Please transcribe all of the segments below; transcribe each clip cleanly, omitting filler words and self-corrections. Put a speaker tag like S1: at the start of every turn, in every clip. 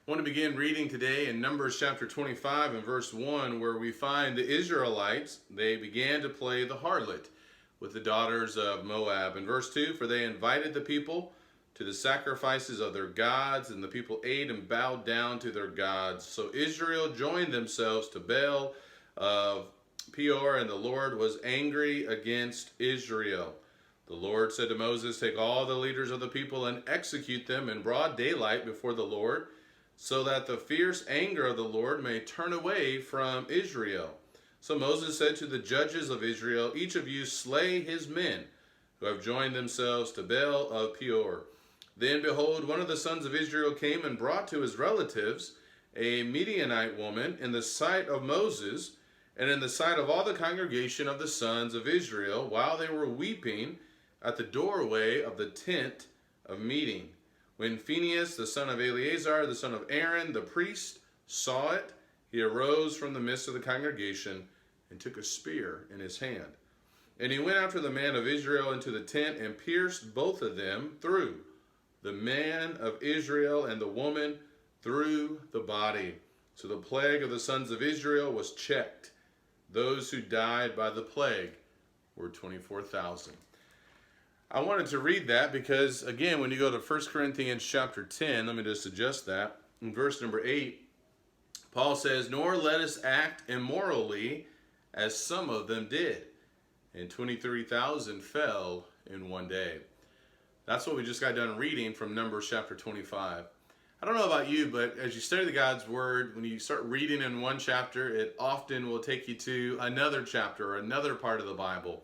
S1: I want to begin reading today in Numbers chapter 25 and verse 1, where we find the Israelites, they began to play the harlot with the daughters of Moab. In verse 2, for they invited the people to the sacrifices of their gods, and the people ate and bowed down to their gods. So Israel joined themselves to Baal of Peor, and the Lord was angry against Israel. The Lord said to Moses, take all the leaders of the people and execute them in broad daylight before the Lord, so that the fierce anger of the Lord may turn away from Israel. So Moses said to the judges of Israel, each of you slay his men who have joined themselves to Baal of Peor. Then behold, one of the sons of Israel came and brought to his relatives a Midianite woman in the sight of Moses and in the sight of all the congregation of the sons of Israel, while they were weeping at the doorway of the tent of meeting. When Phinehas, the son of Eleazar, the son of Aaron, the priest, saw it, he arose from the midst of the congregation and took a spear in his hand. And he went after the man of Israel into the tent and pierced both of them through, the man of Israel and the woman through the body. So the plague of the sons of Israel was checked. Those who died by the plague were 24,000. I wanted to read that because, again, when you go to 1 Corinthians chapter 10, let me just adjust that. In verse number 8, Paul says, nor let us act immorally as some of them did. And 23,000 fell in one day. That's what we just got done reading from Numbers chapter 25. I don't know about you, but as you study God's Word, when you start reading in one chapter, it often will take you to another chapter or another part of the Bible.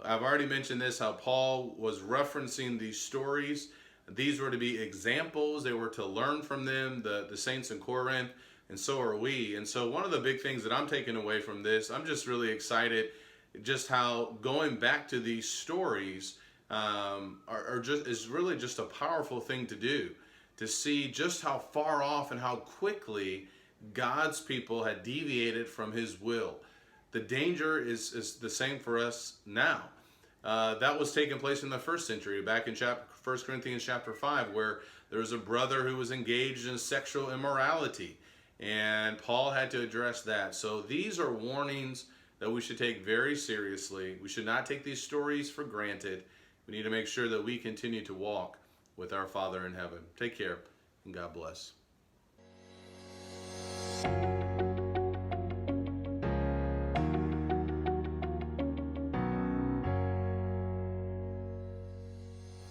S1: I've already mentioned this, how Paul was referencing these stories. These were to be examples. They were to learn from them, the saints in Corinth, and so are we. And so one of the big things that I'm taking away from this, I'm just really excited just how going back to these stories is really just a powerful thing to do, to see just how far off and how quickly God's people had deviated from his will. The danger is the same for us now. That was taking place in the first century, back in 1 Corinthians chapter 5, where there was a brother who was engaged in sexual immorality, and Paul had to address that. So these are warnings that we should take very seriously. We should not take these stories for granted. We need to make sure that we continue to walk with our Father in heaven. Take care, and God bless.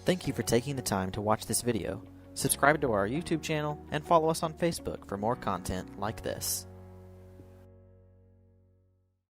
S2: Thank you for taking the time to watch this video. Subscribe to our YouTube channel and follow us on Facebook for more content like this.